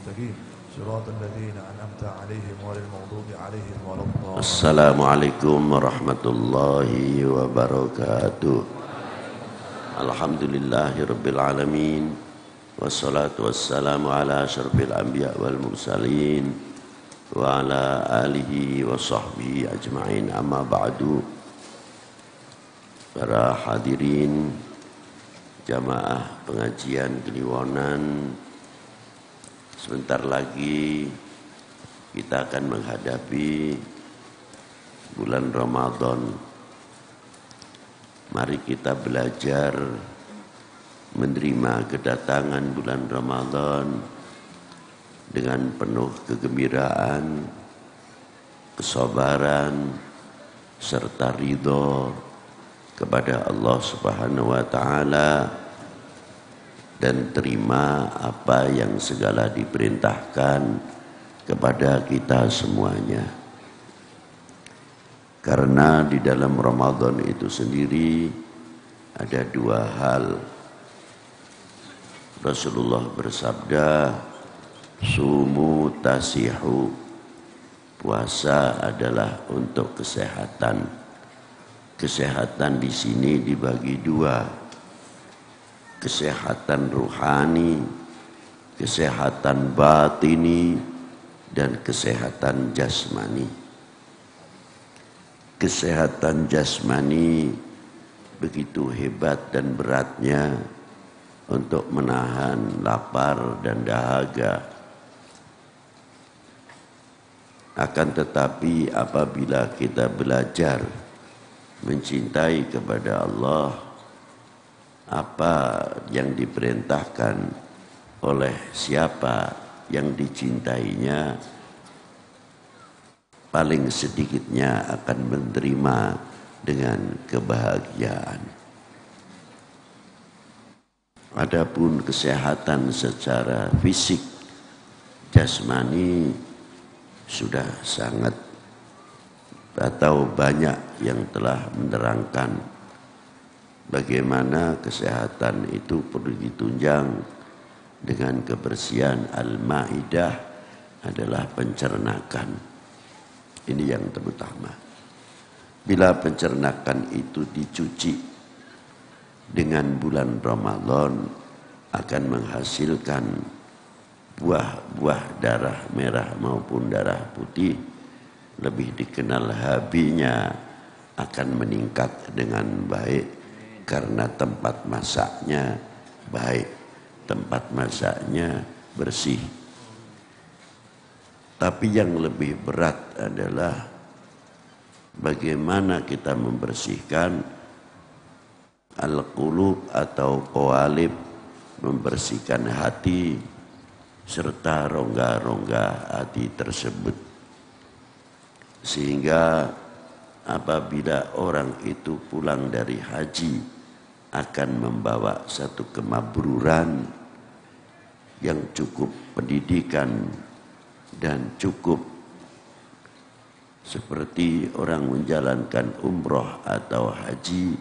المستقيم صراط الذين أنعمت عليهم غير المغضوب عليهم ولا الضالين. Assalamualaikum warahmatullahi wabarakatuh. Alhamdulillahirabbil alamin. Wassalatu wassalamu ala asyrafil anbiya wal mursalin wa ala alihi wa sahbihi ajma'in, amma ba'du. Para hadirin jamaah pengajian Kliwonan, sebentar lagi kita akan menghadapi bulan Ramadan. Mari kita belajar menerima kedatangan bulan Ramadan dengan penuh kegembiraan, kesabaran, serta ridho kepada Allah Subhanahu wa Ta'ala, dan terima apa yang segala diperintahkan kepada kita semuanya. Karena di dalam Ramadan itu sendiri ada dua hal. Rasulullah bersabda, sumu tasihu, puasa adalah untuk kesehatan. Kesehatan di sini dibagi dua, kesehatan ruhani, kesehatan batini, dan kesehatan jasmani. Kesehatan jasmani begitu hebat dan beratnya untuk menahan lapar dan dahaga. Akan tetapi apabila kita belajar mencintai kepada Allah, apa yang diperintahkan oleh siapa yang dicintainya, paling sedikitnya akan menerima dengan kebahagiaan. Adapun kesehatan secara fisik, jasmani, sudah sangat atau banyak yang telah menerangkan bagaimana kesehatan itu perlu ditunjang dengan kebersihan. Al-Maidah adalah pencernakan. Ini yang terutama. Bila pencernakan itu dicuci dengan bulan Ramadan, akan menghasilkan buah-buah darah merah maupun darah putih, lebih dikenal HB-nya, akan meningkat dengan baik karena tempat masaknya baik, tempat masaknya bersih. Tapi yang lebih berat adalah bagaimana kita membersihkan al-qulub atau qalib, membersihkan hati serta rongga-rongga hati tersebut. Sehingga apabila orang itu pulang dari haji akan membawa satu kemabruran yang cukup pendidikan dan cukup seperti orang menjalankan umroh atau haji.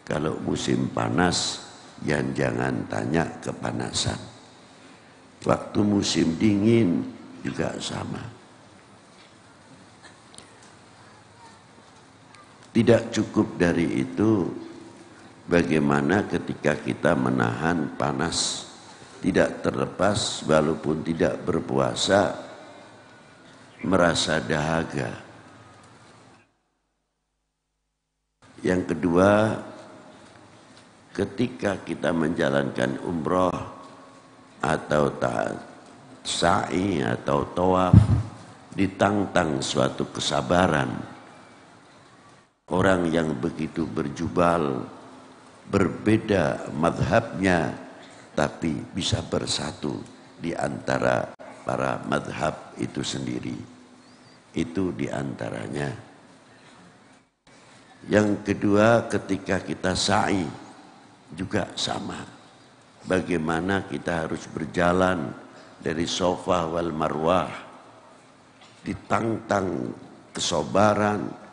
Kalau musim panas, yang jangan tanya kepanasan. Waktu musim dingin juga sama. Tidak cukup dari itu, bagaimana ketika kita menahan panas, tidak terlepas walaupun tidak berpuasa, merasa dahaga. Yang kedua, ketika kita menjalankan umroh atau sa'i atau tawaf, ditantang suatu kesabaran. Orang yang begitu berjubal, berbeda madhabnya, tapi bisa bersatu di antara para madhab itu sendiri. Itu di antaranya. Yang kedua, ketika kita sa'i juga sama. Bagaimana kita harus berjalan dari Safa wal Marwah, ditantang kesabaran,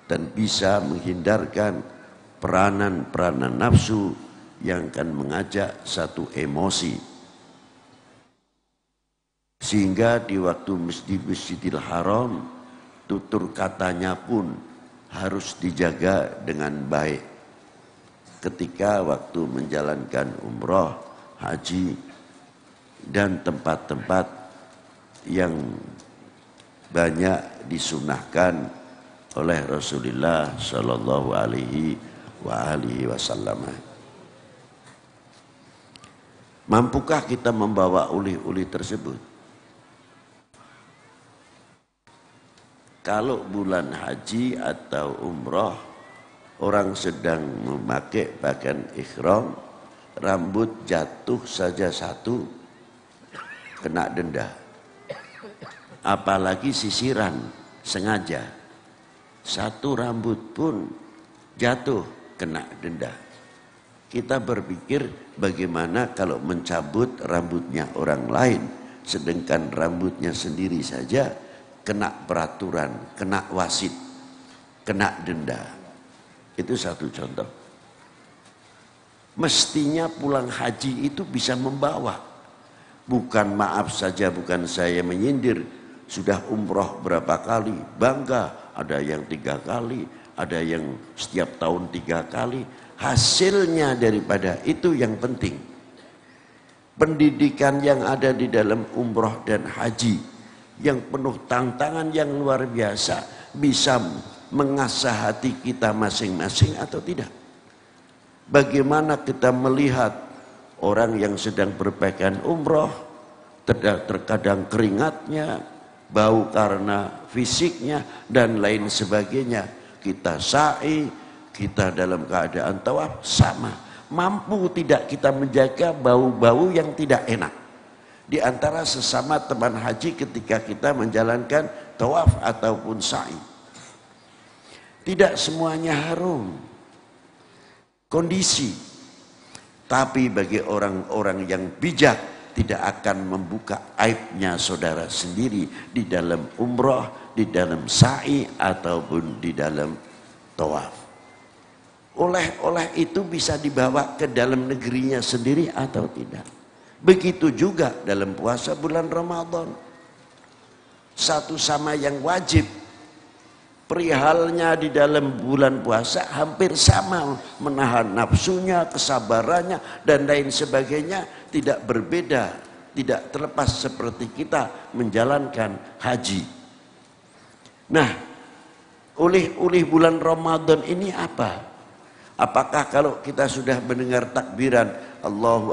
dan bisa menghindarkan peranan-peranan nafsu yang akan mengajak satu emosi Sehingga di waktu Masjidil Haram, tutur katanya pun harus dijaga dengan baik. Ketika waktu menjalankan umroh, haji, dan tempat-tempat yang banyak disunahkan oleh Rasulullah Shallallahu Alaihi Wasallam. Mampukah kita membawa oleh-oleh tersebut? Kalau bulan haji atau umroh, orang sedang memakai pakaian ihram, rambut jatuh saja satu, kena denda. Apalagi sisiran sengaja, satu rambut pun jatuh, kena denda. Kita berpikir bagaimana kalau mencabut rambutnya orang lain, sedangkan rambutnya sendiri saja kena peraturan, kena wasit, kena denda. Itu satu contoh. Mestinya pulang haji itu bisa membawa. Bukan maaf saja, bukan saya menyindir. Sudah umroh berapa kali, bangga. Ada yang 3 kali, ada yang setiap tahun 3 kali. Hasilnya daripada itu yang penting. Pendidikan yang ada di dalam umroh dan haji yang penuh tantangan yang luar biasa, bisa mengasah hati kita masing-masing atau tidak? Bagaimana kita melihat orang yang sedang berpakaian umroh, terkadang keringatnya, bau karena fisiknya dan lain sebagainya. Kita sa'i, kita dalam keadaan tawaf, sama. Mampu tidak kita menjaga bau-bau yang tidak enak di antara sesama teman haji ketika kita menjalankan tawaf ataupun sa'i? Tidak semuanya harum kondisi, tapi bagi orang-orang yang bijak tidak akan membuka aibnya saudara sendiri di dalam umroh, di dalam sa'i ataupun di dalam tawaf. Oleh itu bisa dibawa ke dalam negerinya sendiri atau tidak? Begitu juga dalam puasa bulan Ramadan. Satu sama yang wajib. Perihalnya di dalam bulan puasa hampir sama. Menahan nafsunya, kesabarannya, dan lain sebagainya. Tidak berbeda. Tidak terlepas seperti kita menjalankan haji. Nah, oleh bulan Ramadan ini apa? Apakah kalau kita sudah mendengar takbiran Allahu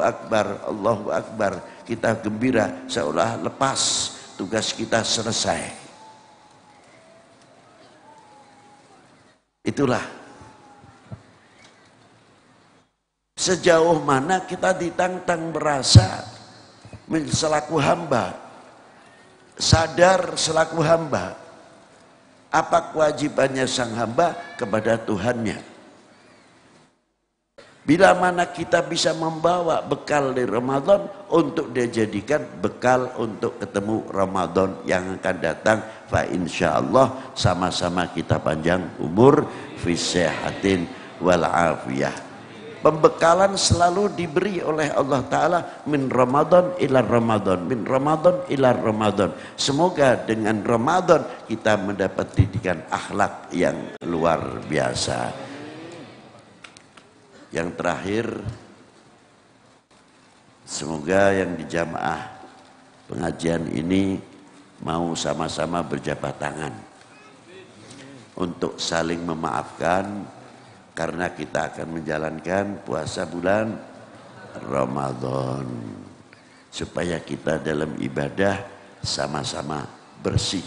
Akbar, kita gembira seolah lepas, tugas kita selesai? Itulah sejauh mana kita ditantang merasa selaku hamba, sadar selaku hamba, apa kewajibannya sang hamba kepada Tuhannya. Bila mana kita bisa membawa bekal dari Ramadan untuk dijadikan bekal untuk ketemu Ramadan yang akan datang, fa insyaallah sama-sama kita panjang umur fi sihatin wal afiyah. Pembekalan selalu diberi oleh Allah Ta'ala min Ramadan ila Ramadan, min Ramadan ila Ramadan. Semoga dengan Ramadan kita mendapat didikan akhlak yang luar biasa. Yang terakhir, semoga yang di jamaah pengajian ini mau sama-sama berjabat tangan untuk saling memaafkan, karena kita akan menjalankan puasa bulan Ramadan, supaya kita dalam ibadah sama-sama bersih.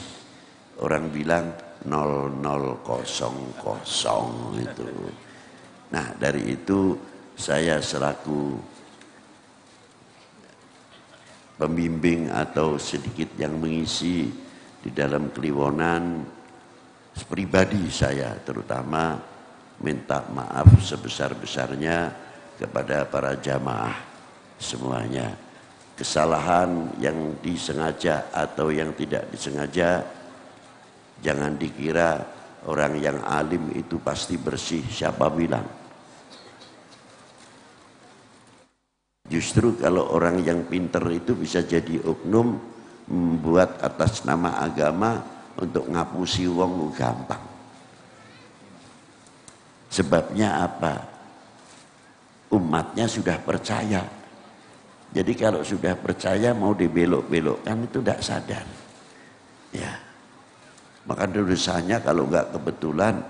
Orang bilang 0000 itu. Nah, dari itu saya selaku pembimbing atau sedikit yang mengisi di dalam Kliwonan, pribadi saya terutama minta maaf sebesar-besarnya kepada para jamaah semuanya. Kesalahan yang disengaja atau yang tidak disengaja, jangan dikira orang yang alim itu pasti bersih. Siapa bilang? Justru kalau orang yang pintar itu bisa jadi oknum, membuat atas nama agama untuk ngapusi wong gampang. Sebabnya apa? Umatnya sudah percaya. Jadi kalau sudah percaya mau dibelok-belokkan itu tidak sadar. Ya. Maka dosanya kalau nggak kebetulan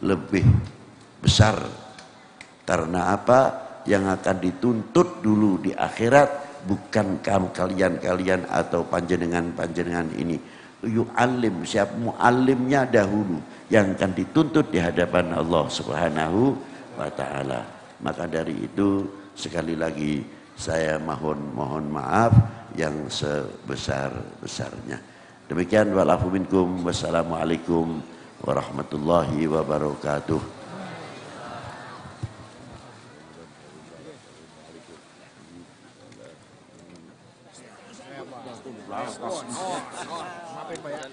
lebih besar. Karena apa? Yang akan dituntut dulu di akhirat bukan kamu kalian atau panjenengan ini. Yu'allim, siapa mu'allimnya dahulu yang akan dituntut di hadapan Allah Subhanahu wa taala. Maka dari itu sekali lagi saya mohon maaf yang sebesar-besarnya. Demikian wa'alafu minkum. Wassalamualaikum warahmatullahi wabarakatuh. Maafin Pak ya.